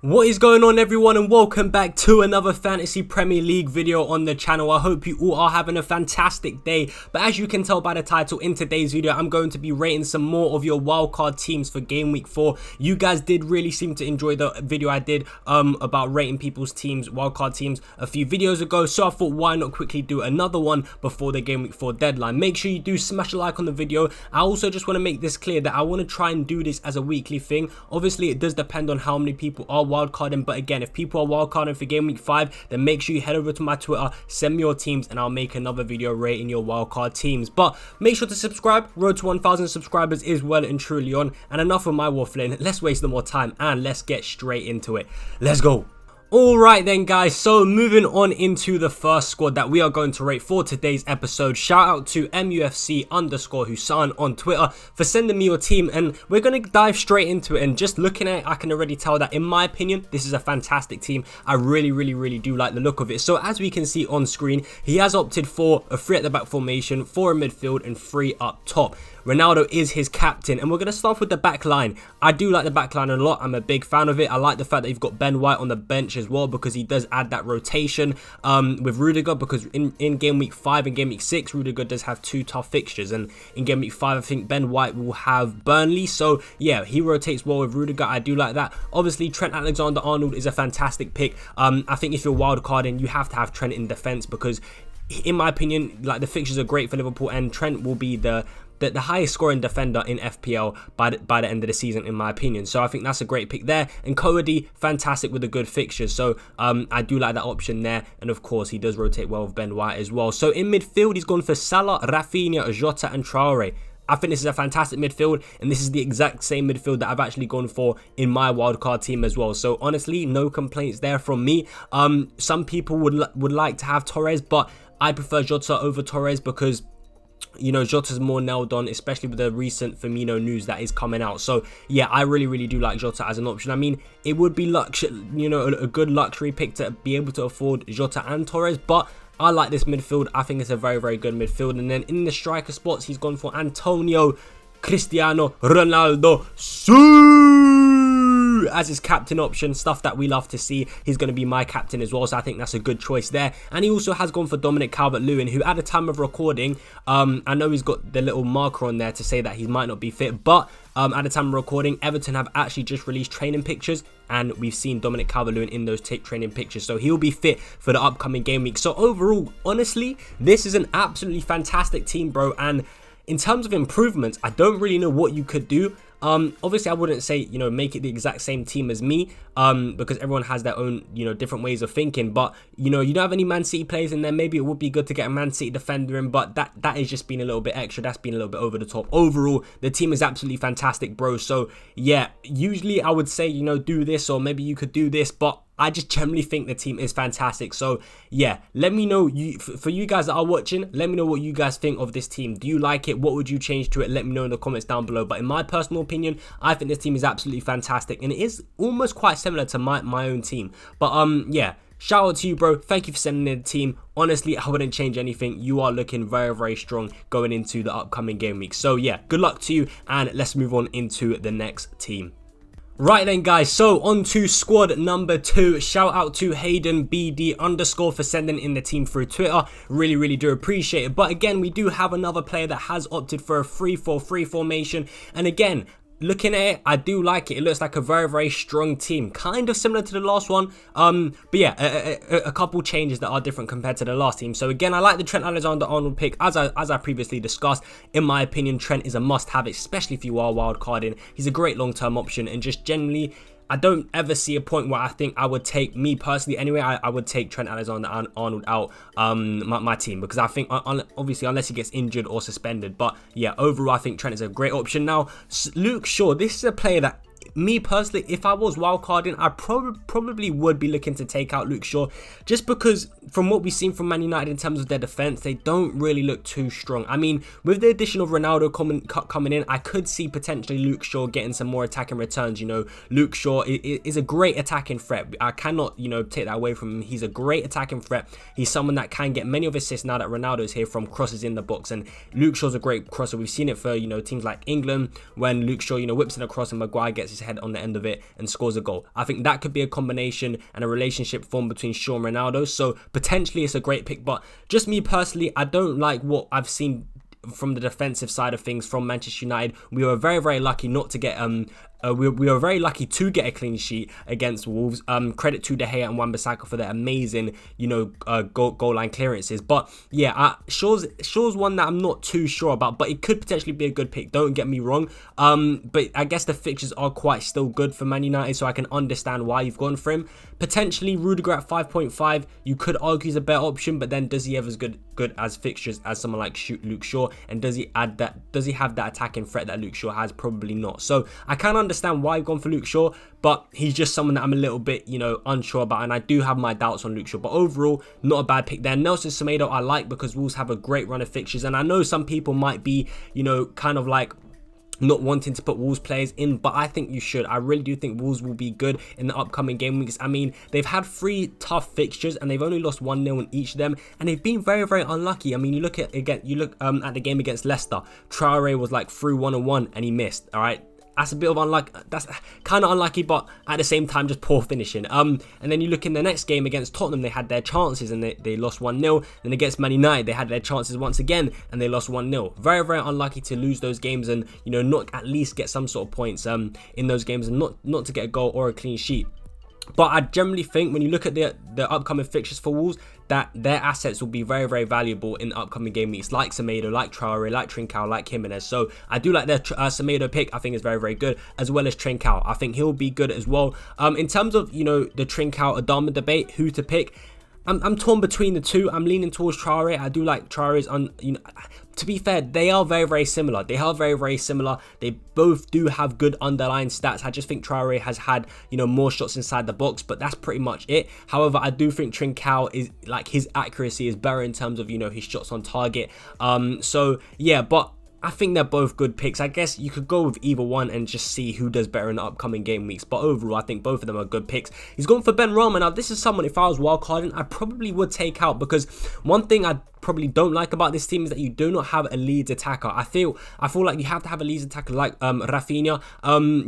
What is going on, everyone, and welcome back to another Fantasy Premier League video on the channel. I hope you all are having a fantastic day, but as you can tell by the title, in today's video I'm going to be rating some more of your wildcard teams for game week 4. You guys did really seem to enjoy the video I did about rating people's teams, wildcard teams, a few videos ago, so I thought why not quickly do another one before the game week 4 deadline. Make sure you do smash a like on the video. I also just want to make this clear that I want to try and do this as a weekly thing. Obviously it does depend on how many people are wildcarding, but again, if people are wildcarding for game week 5, then make sure you head over to my Twitter, send me your teams, and I'll make another video rating your wildcard teams. But make sure to subscribe. Road to 1,000 subscribers is well and truly on. And enough of my waffling, let's waste no more time and let's get straight into it. Let's go. Alright then, guys, so moving on into the first squad that we are going to rate for today's episode. Shout out to MUFC_Hussan on Twitter for sending me your team, and we're going to dive straight into it. And just looking at it, I can already tell that in my opinion this is a fantastic team. I really do like the look of it. So as we can see on screen, he has opted for a 3 at the back formation, 4 in midfield and 3 up top. Ronaldo is his captain, and we're going to start with the back line. I do like the back line a lot. I'm a big fan of it. I like the fact that you've got Ben White on the bench as well, because he does add that rotation with Rudiger, because in game week 5 and game week 6 Rudiger does have 2 tough fixtures, and in game week 5 I think Ben White will have Burnley, so yeah, he rotates well with Rudiger. I do like that. Obviously Trent Alexander-Arnold is a fantastic pick. I think if you're wildcarding, you have to have Trent in defense, because in my opinion, like, the fixtures are great for Liverpool, and Trent will be the highest scoring defender in FPL by the end of the season, in my opinion. So I think that's a great pick there. And Cody, fantastic with the good fixtures. So I do like that option there. And of course, he does rotate well with Ben White as well. So in midfield, he's gone for Salah, Rafinha, Jota and Traore. I think this is a fantastic midfield, and this is the exact same midfield that I've actually gone for in my wildcard team as well. So honestly, no complaints there from me. Some people would like to have Torres, but I prefer Jota over Torres, because you know, Jota's more nailed on, especially with the recent Firmino news that is coming out. So yeah, I really do like Jota as an option. I mean, it would be a good luxury pick to be able to afford Jota and Torres, but I like this midfield. I think it's a very good midfield. And then in the striker spots, he's gone for Antonio Cristiano Ronaldo as his captain option, stuff that we love to see. He's going to be my captain as well, so I think that's a good choice there. And he also has gone for Dominic Calvert-Lewin, who at the time of recording, I know he's got the little marker on there to say that he might not be fit, but at the time of recording, Everton have actually just released training pictures, and we've seen Dominic Calvert-Lewin in those training pictures, so he'll be fit for the upcoming game week. So overall, honestly, this is an absolutely fantastic team, bro. And in terms of improvements, I don't really know what you could do. Obviously I wouldn't say, you know, make it the exact same team as me, because everyone has their own, you know, different ways of thinking. But you know, you don't have any Man City players in there. Maybe it would be good to get a Man City defender in, but that is just being a little bit extra. That's been a little bit over the top. Overall, the team is absolutely fantastic, bro. So yeah, usually I would say, you know, do this, or maybe you could do this, but I just generally think the team is fantastic. So yeah, let me know, for you guys that are watching, let me know what you guys think of this team. Do you like it? What would you change to it? Let me know in the comments down below. But in my personal opinion, I think this team is absolutely fantastic, and it is almost quite similar to my own team. But yeah, shout out to you, bro. Thank you for sending in the team. Honestly, I wouldn't change anything. You are looking very strong going into the upcoming game week. So yeah, good luck to you, and let's move on into the next team. Right then, guys, so on to squad number 2. Shout out to Hayden BD_ for sending in the team through Twitter. Really do appreciate it. But again, we do have another player that has opted for a 3-4-3 formation, and again, looking at it, I do like it. It looks like a very strong team, kind of similar to the last one. But yeah, a couple changes that are different compared to the last team. So again, I like the Trent Alexander-Arnold pick, as I previously discussed. In my opinion, Trent is a must-have, especially if you are wildcarding. He's a great long-term option, and just generally, I don't ever see a point where I think I would take, me personally anyway, I would take Trent Alexander-Arnold out my team, because I think, obviously, unless he gets injured or suspended. But yeah, overall, I think Trent is a great option. Now, Luke Shaw, this is a player that, me personally, if I was wildcarding, I probably would be looking to take out Luke Shaw, just because from what we've seen from Man United in terms of their defense, they don't really look too strong. I mean, with the addition of Ronaldo coming in, I could see potentially Luke Shaw getting some more attacking returns. You know, Luke Shaw is a great attacking threat. I cannot, you know, take that away from him. He's a great attacking threat. He's someone that can get many of assists now that Ronaldo's here from crosses in the box, and Luke Shaw's a great crosser. We've seen it for, you know, teams like England when Luke Shaw, you know, whips in a cross and Maguire gets gets his head on the end of it and scores a goal. I think that could be a combination and a relationship formed between Shaw and Ronaldo. So potentially it's a great pick, but just me personally, I don't like what I've seen from the defensive side of things from Manchester United. We were very lucky not to get we were very lucky to get a clean sheet against Wolves. Credit to De Gea and Wan-Bissaka for their amazing, goal line clearances. But yeah, Shaw's one that I'm not too sure about, but it could potentially be a good pick. Don't get me wrong. But I guess the fixtures are quite still good for Man United, so I can understand why you've gone for him. Potentially Rudiger at 5.5, you could argue is a better option, but then does he have as good as fixtures as someone like Luke Shaw? And does he have that attacking threat that Luke Shaw has? Probably not. So I can understand why I've gone for Luke Shaw, but he's just someone that I'm a little bit, unsure about, and I do have my doubts on Luke Shaw. But overall, not a bad pick there. Nelson Semedo I like because Wolves have a great run of fixtures, and I know some people might be, kind of like not wanting to put Wolves players in, but I think you should. I really do think Wolves will be good in the upcoming game weeks. I mean, they've had 3 tough fixtures and they've only lost 1-0 in each of them, and they've been very unlucky. I mean, you look at the game against Leicester. Traore was like through 1-1 and he missed. All right. That's a bit of unlucky. That's kind of unlucky, but at the same time, just poor finishing. And then you look in the next game against Tottenham, they had their chances and they lost 1-0. Then against Man United, they had their chances once again and they lost 1-0. Very unlucky to lose those games and not at least get some sort of points in those games and not to get a goal or a clean sheet. But I generally think when you look at the upcoming fixtures for Wolves, that their assets will be very valuable in the upcoming game weeks, like Semedo, like Traore, like Trincao, like Jimenez. So I do like their Semedo pick. I think is very good, as well as Trincao. I think he'll be good as well. In terms of the Trincao Adama debate, who to pick, I'm torn between the two. I'm leaning towards Traore. I do like Traore's to be fair, they are very similar. They are very similar. They both do have good underlying stats. I just think Traore has had, more shots inside the box, but that's pretty much it. However, I do think Trincao is like his accuracy is better in terms of, his shots on target. So yeah, but I think they're both good picks. I guess you could go with either one and just see who does better in the upcoming game weeks. But overall, I think both of them are good picks. He's gone for Benrahma. Now, this is someone, if I was wildcarding, I probably would take out, because one thing I probably don't like about this team is that you do not have a Leeds attacker. I feel like you have to have a Leeds attacker like Rafinha.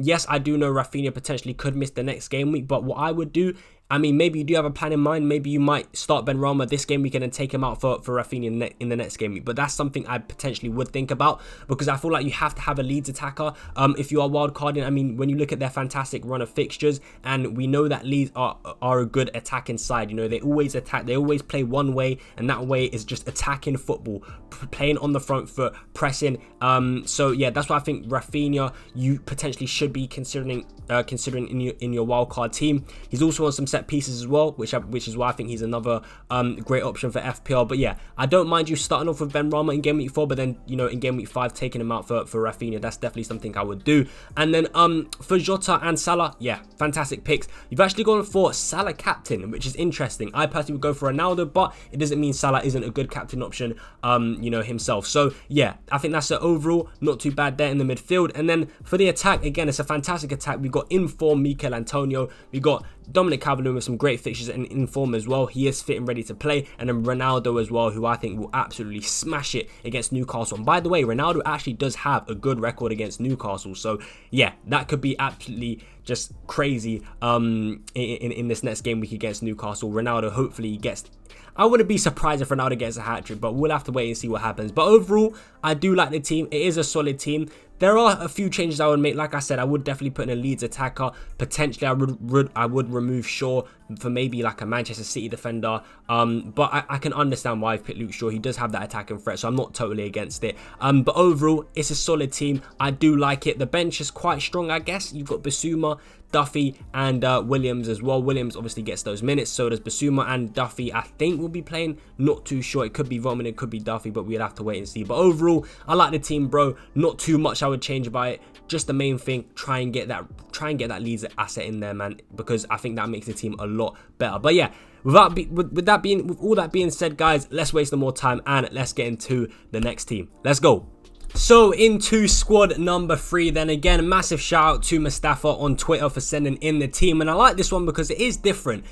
Yes, I do know Rafinha potentially could miss the next game week, but what I would do, I mean, maybe you do have a plan in mind. Maybe you might start Benrahma this game week and then take him out for Rafinha in the next game week. But that's something I potentially would think about, because I feel like you have to have a Leeds attacker if you are wildcarding. I mean, when you look at their fantastic run of fixtures, and we know that Leeds are a good attacking side. They always attack. They always play one way, and that way is just attacking football, playing on the front foot, pressing. So yeah, that's why I think Rafinha you potentially should be considering in your wildcard team. He's also on some set pieces as well, which is why I think he's another great option for FPL. But yeah, I don't mind you starting off with Benrahma in game week 4, but then in game week 5 taking him out for Rafinha. That's definitely something I would do. And then for Jota and Salah, yeah, fantastic picks. You've actually gone for Salah captain, which is interesting. I personally would go for Ronaldo, but it doesn't mean Salah isn't a good captain option himself. So yeah, I think that's overall not too bad there in the midfield. And then for the attack, again, it's a fantastic attack. We've got in form Mikel Antonio, we've got Dominic Calvert-Lewin with some great fixtures and in form as well. He is fit and ready to play. And then Ronaldo as well, who I think will absolutely smash it against Newcastle. And by the way, Ronaldo actually does have a good record against Newcastle. So yeah, that could be absolutely just crazy in this next game week against Newcastle. Ronaldo hopefully gets... I wouldn't be surprised if Ronaldo gets a hat-trick, but we'll have to wait and see what happens. But overall, I do like the team. It is a solid team. There are a few changes I would make. Like I said, I would definitely put in a Leeds attacker. Potentially, I would remove Shaw for maybe like a Manchester City defender. But I can understand why I've picked Luke Shaw. He does have that attacking threat, so I'm not totally against it. But overall, it's a solid team. I do like it. The bench is quite strong, I guess. You've got Bissouma, Duffy, and Williams as well. Williams obviously gets those minutes, so does Bissouma, and Duffy I think will be playing. Not too sure. It could be Roman, it could be Duffy, but we'll have to wait and see. But overall, I like the team, bro. Not too much I would change about it. Just the main thing, try and get that Leeds asset in there, man, because I think that makes the team a lot better. But yeah, with all that being said, guys, let's waste no more time and let's get into the next team. Let's go. So into squad number 3, then again, massive shout out to Mustafa on Twitter for sending in the team, and I like this one because it is different.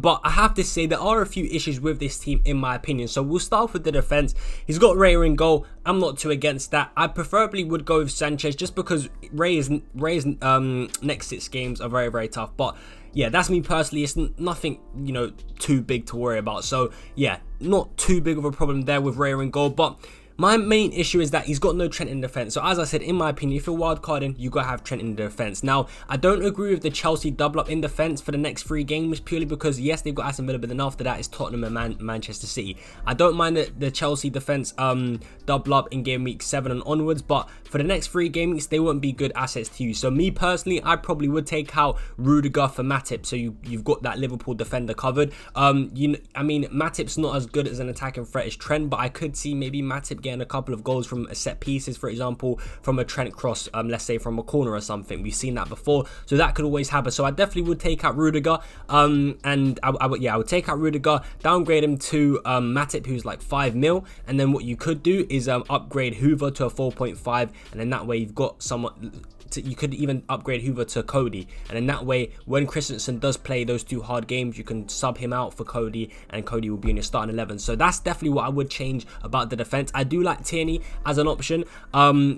But I have to say there are a few issues with this team in my opinion. So we'll start with the defense. He's got Ray in goal. I'm not too against that. I preferably would go with Sanchez just because Ray's next 6 games are very, very tough. But yeah, that's me personally. It's nothing, you know, too big to worry about. So yeah, not too big of a problem there with Ray in goal. But my main issue is that he's got no Trent in defense. So as I said, in my opinion, if you're wildcarding, you gotta have Trent in defense. Now, I don't agree with the Chelsea double up in defense for the next 3 games purely because yes, they've got Aston Villa, but then after that is Tottenham and Manchester City. I don't mind the Chelsea defense double up in game week 7 and onwards, but for the next 3 game weeks, they won't be good assets to you. So me personally, I probably would take out Rudiger for Matip, so you've got that Liverpool defender covered. I mean, Matip's not as good as an attacking threat as Trent, but I could see maybe Matip getting a couple of goals from set pieces, for example, from a Trent cross, let's say from a corner or something. We've seen that before, so that could always happen. So I definitely would take out Rudiger, and I would take out Rudiger, downgrade him to Matip, who's like 5 mil, and then what you could do is upgrade Hoover to a 4.5, and then that way you've got someone. You could even upgrade Hoover to Cody, and in that way when Christensen does play those 2 hard games, you can sub him out for Cody and Cody will be in your starting 11. So that's definitely what I would change about the defense. I do like Tierney as an option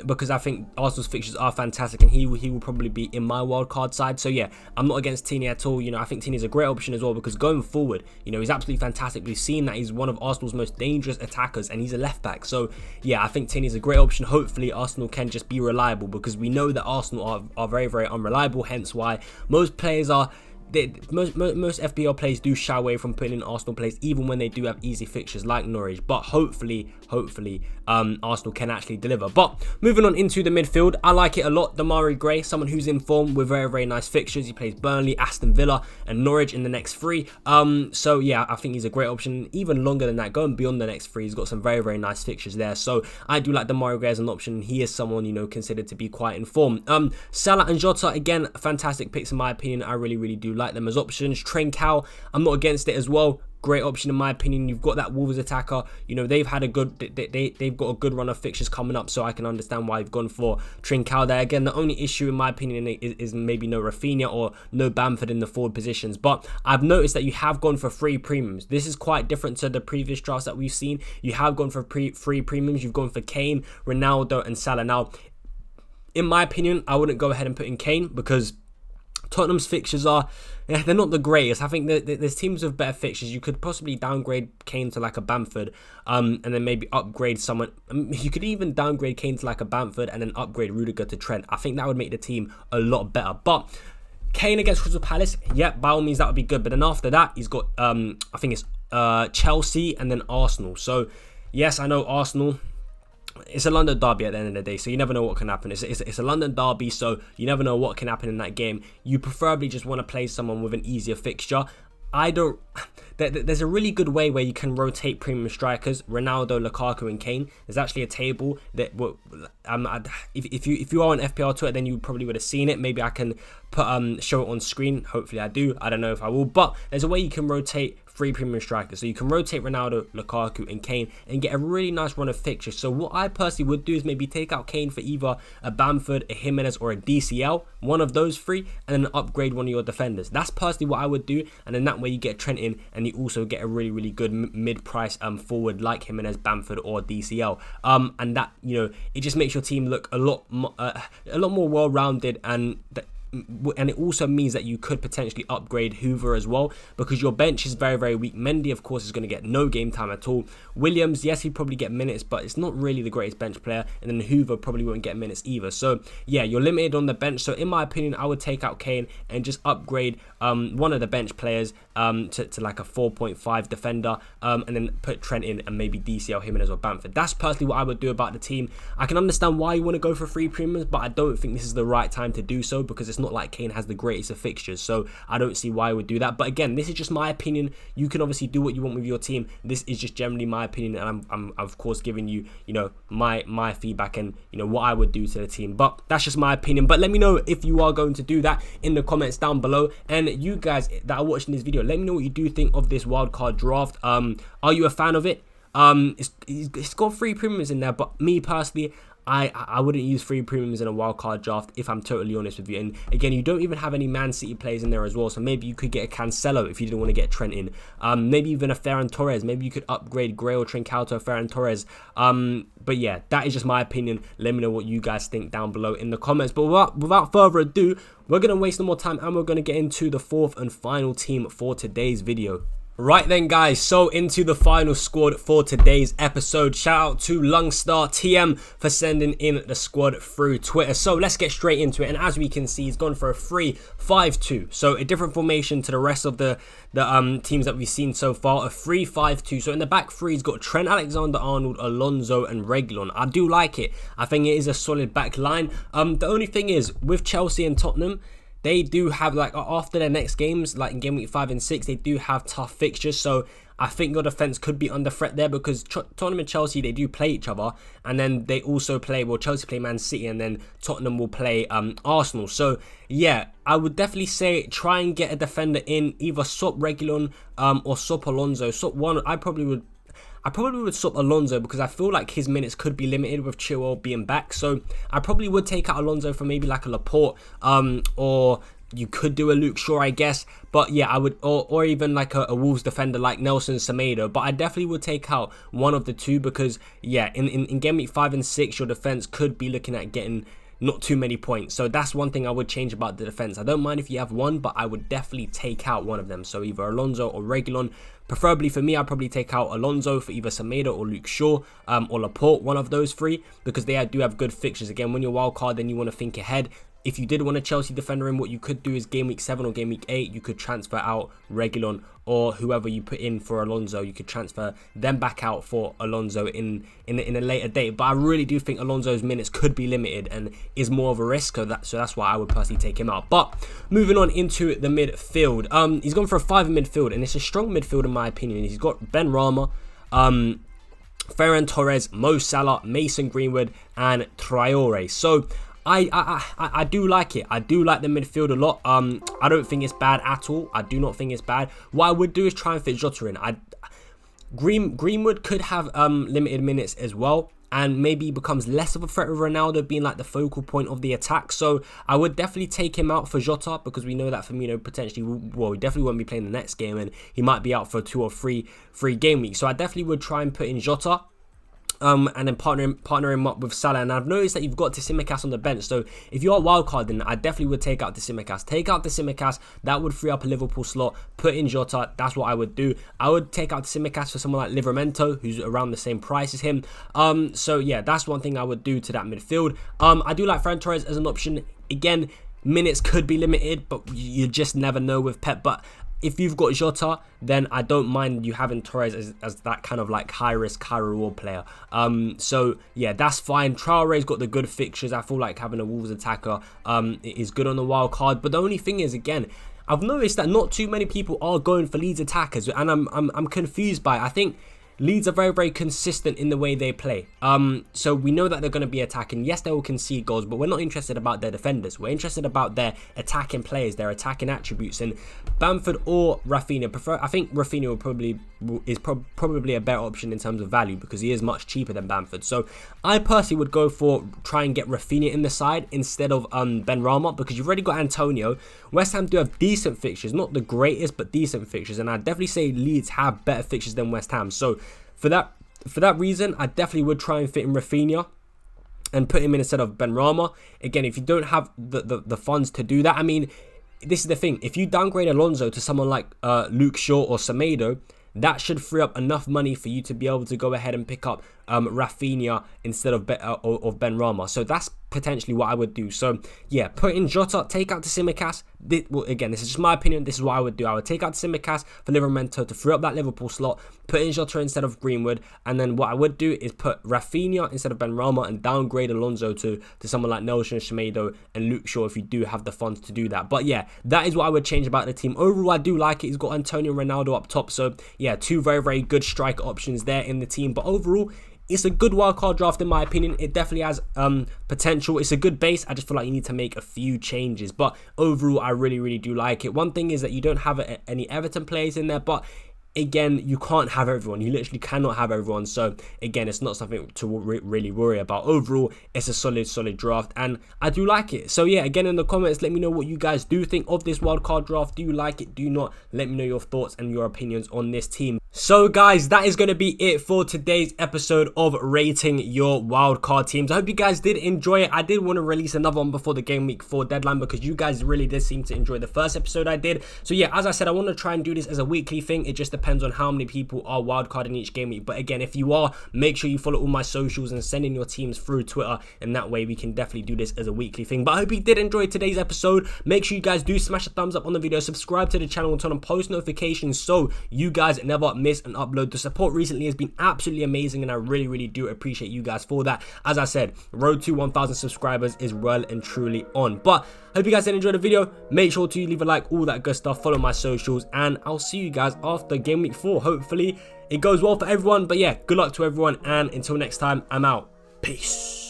because I think Arsenal's fixtures are fantastic and he will probably be in my wildcard side. So yeah, I'm not against Tierney at all. You know, I think Tierney's a great option as well because going forward, you know, he's absolutely fantastic. We've seen that he's one of Arsenal's most dangerous attackers and he's a left back. So yeah, I think Tierney's a great option. Hopefully Arsenal can just be reliable because we know that Arsenal are very, very unreliable, hence why most players are most FPL players do shy away from putting in Arsenal players even when they do have easy fixtures like Norwich. But hopefully Arsenal can actually deliver. But moving on into the midfield, I like it a lot. Demarai Gray, someone who's in form with very, very nice fixtures. He plays Burnley, Aston Villa and Norwich in the next 3. So yeah, I think he's a great option. Even longer than that, going beyond the next 3, he's got some very, very nice fixtures there. So I do like Demarai Gray as an option. He is someone, you know, considered to be quite in form. Salah and Jota, again, fantastic picks in my opinion. I really do like them as options. Trincao, I'm not against it as well. Great option in my opinion. You've got that Wolves attacker. You know, they've had a good, they've got a good run of fixtures coming up, so I can understand why you've gone for Trincao there. Again, the only issue in my opinion is maybe no Rafinha or no Bamford in the forward positions. But I've noticed that you have gone for 3 premiums. This is quite different to the previous drafts that we've seen. You have gone for 3 premiums. You've gone for Kane, Ronaldo, and Salah. Now, in my opinion, I wouldn't go ahead and put in Kane because Tottenham's fixtures are, they're not the greatest. I think there's teams with better fixtures. You could possibly downgrade Kane to like a Bamford, and then maybe upgrade someone. You could even downgrade Kane to like a Bamford and then upgrade Rudiger to Trent. I think that would make the team a lot better. But Kane against Crystal Palace, yeah, by all means that would be good. But then after that, he's got I think it's Chelsea and then Arsenal. So yes, I know Arsenal. It's a London derby at the end of the day, so you never know what can happen. It's a London derby, so you never know what can happen in that game. You preferably just want to play someone with an easier fixture. There's a really good way where you can rotate premium strikers, Ronaldo, Lukaku and Kane. There's actually a table that if you are on FPL Twitter, then you probably would have seen it. Maybe I can show it on screen. Hopefully I do. I don't know if I will, but there's a way you can rotate 3 premium strikers. So you can rotate Ronaldo, Lukaku and Kane and get a really nice run of fixtures. So what I personally would do is maybe take out Kane for either a Bamford, a Jimenez or a DCL, one of those 3, and then upgrade one of your defenders. That's personally what I would do, and then that way you get Trent in and you also get a really good mid-price forward like Jimenez, Bamford or DCL. And that, you know, it just makes your team look a lot more well-rounded, and it also means that you could potentially upgrade Hoover as well because your bench is very weak. Mendy, of course, is going to get no game time at all. Williams, yes, he'd probably get minutes, but it's not really the greatest bench player. And then Hoover probably won't get minutes either. So yeah, you're limited on the bench. So in my opinion, I would take out Kane and just upgrade one of the bench players to like a 4.5 defender, and then put Trent in and maybe DCL, Jimenez or Bamford. That's personally what I would do about the team. I can understand why you want to go for 3 premiums, but I don't think this is the right time to do so because it's not like Kane has the greatest of fixtures, so I don't see why I would do that. But again, this is just my opinion. You can obviously do what you want with your team. This is just generally my opinion, and I'm of course giving you, you know, my feedback and, you know, what I would do to the team. But that's just my opinion. But let me know if you are going to do that in the comments down below. And you guys that are watching this video, let me know what you do think of this wildcard draft. Are you a fan of it? It's got 3 premiums in there, but me personally, I wouldn't use free premiums in a wildcard draft if I'm totally honest with you. And again, you don't even have any Man City players in there as well, so maybe you could get a Cancelo if you didn't want to get Trent in. Maybe even a Ferran Torres. Maybe you could upgrade Gray or Trincao to a Ferran Torres. But yeah, that is just my opinion. Let me know what you guys think down below in the comments. But without further ado, we're going to waste no more time and we're going to get into the fourth and final team for today's video. Right then guys, so into the final squad for today's episode. Shout out to Lungstar TM for sending in the squad through Twitter. So let's get straight into it, and as we can see, he's gone for a 3-5-2, so a different formation to the rest of the teams that we've seen so far. A 3-5-2, so in the back three he's got Trent Alexander-Arnold, Alonso and Reguilon. I do like it. I think it is a solid back line. The only thing is, with Chelsea and Tottenham, they do have, like, after their next games, like in game week 5 and 6, they do have tough fixtures. So I think your defense could be under threat there, because Tottenham and Chelsea, they do play each other, and then they also play, well, Chelsea play Man City, and then Tottenham will play Arsenal. So yeah, I would definitely say try and get a defender in, either swap Reguilon or swap Alonso. Swap one. I probably would swap Alonso, because I feel like his minutes could be limited with Chilwell being back. So I probably would take out Alonso for maybe like a Laporte, or you could do a Luke Shaw, I guess. But yeah, I would, or even like a Wolves defender like Nelson Semedo. But I definitely would take out one of the two, because yeah, in game week 5 and 6, your defense could be looking at getting not too many points. So that's one thing I would change about the defense. I don't mind if you have one, but I would definitely take out one of them. So either Alonso or Reguilon. Preferably for me, I'd probably take out Alonso for either Semedo or Luke Shaw, or Laporte, one of those three, because they do have good fixtures. Again, when you're wild card, then you want to think ahead. If you did want a Chelsea defender in, what you could do is game week 7 or game week 8, you could transfer out Reguilon, or whoever you put in for Alonso, you could transfer them back out for Alonso in a later date. But I really do think Alonso's minutes could be limited and is more of a risk, so that's why I would personally take him out. But moving on into the midfield, he's gone for a 5 in midfield, and it's a strong midfield in my opinion. He's got Ben Rama, Ferran Torres, Mo Salah, Mason Greenwood and Traore. So I do like it. I do like the midfield a lot. I don't think it's bad at all. I do not think it's bad. What I would do is try and fit Jota in. Greenwood could have limited minutes as well, and maybe becomes less of a threat with Ronaldo being like the focal point of the attack. So I would definitely take him out for Jota, because we know that Firmino potentially, well, he definitely won't be playing the next game, and he might be out for 2 or 3 game weeks. So I definitely would try and put in Jota. And then partner him up with Salah. And I've noticed that you've got Tsimikas on the bench. So if you are wildcarding, I definitely would take out Tsimikas. Take out Tsimikas. That would free up a Liverpool slot. Put in Jota. That's what I would do. I would take out Tsimikas for someone like Livramento, who's around the same price as him. So yeah, that's one thing I would do to that midfield. I do like Ferran Torres as an option. Again, minutes could be limited, but you just never know with Pep. But if you've got Jota, then I don't mind you having Torres as that kind of like high risk, high reward player. So yeah, that's fine. Traore's got the good fixtures. I feel like having a Wolves attacker is good on the wild card. But the only thing is, again, I've noticed that not too many people are going for Leeds attackers, and I'm confused by it. I think Leeds are very, very consistent in the way they play. So we know that they're going to be attacking. Yes, they will concede goals, but we're not interested about their defenders. We're interested about their attacking players, their attacking attributes. And Bamford or Rafinha, I think Rafinha is probably a better option in terms of value, because he is much cheaper than Bamford. So I personally would go for try and get Rafinha in the side instead of Ben Rama, because you've already got Antonio. West Ham do have decent fixtures, not the greatest, but decent fixtures. And I'd definitely say Leeds have better fixtures than West Ham. So for that reason, I definitely would try and fit in Rafinha and put him in instead of Ben Rama. Again, if you don't have the funds to do that, I mean, this is the thing. If you downgrade Alonso to someone like Luke Shaw or Semedo, that should free up enough money for you to be able to go ahead and pick up Rafinha instead of Ben Rama. So that's potentially what I would do. So yeah, put in Jota, take out Tsimikas. Well, again, this is just my opinion. This is what I would do. I would take out Tsimikas for Livramento to free up that Liverpool slot, put in Jota instead of Greenwood, and then what I would do is put Rafinha instead of Ben Rama and downgrade Alonso to someone like Nelson Semedo and Luke Shaw if you do have the funds to do that. But yeah, that is what I would change about the team. Overall, I do like it. He's got Antonio and Ronaldo up top. So yeah, two very, very good striker options there in the team. But overall, it's a good wildcard draft in my opinion. It definitely has potential. It's a good base. I just feel like you need to make a few changes. But overall, I really, really do like it. One thing is that you don't have any Everton players in there, but again, you can't have everyone. You literally cannot have everyone. So again, it's not something to really worry about. Overall, it's a solid draft, and I do like it. So yeah, again, in the comments, let me know what you guys do think of this wildcard draft. Do you like it? Do you not? Let me know your thoughts and your opinions on this team. So guys, that is going to be it for today's episode of rating your wildcard teams. I hope you guys did enjoy it. I did want to release another one before the game week 4 deadline because you guys really did seem to enjoy the first episode I did. So yeah, as I said, I want to try and do this as a weekly thing. It just depends on how many people are wildcarding each game week. But again, if you are, make sure you follow all my socials and send in your teams through Twitter, and that way we can definitely do this as a weekly thing. But I hope you did enjoy today's episode. Make sure you guys do smash a thumbs up on the video, subscribe to the channel, and turn on post notifications so you guys never miss an upload. The support recently has been absolutely amazing, and I really do appreciate you guys for that. As I said, road to 1,000 subscribers is well and truly on. But hope you guys did enjoy the video. Make sure to leave a like, all that good stuff, follow my socials, and I'll see you guys after game week 4. Hopefully it goes well for everyone. But yeah, good luck to everyone, and until next time, I'm out. Peace.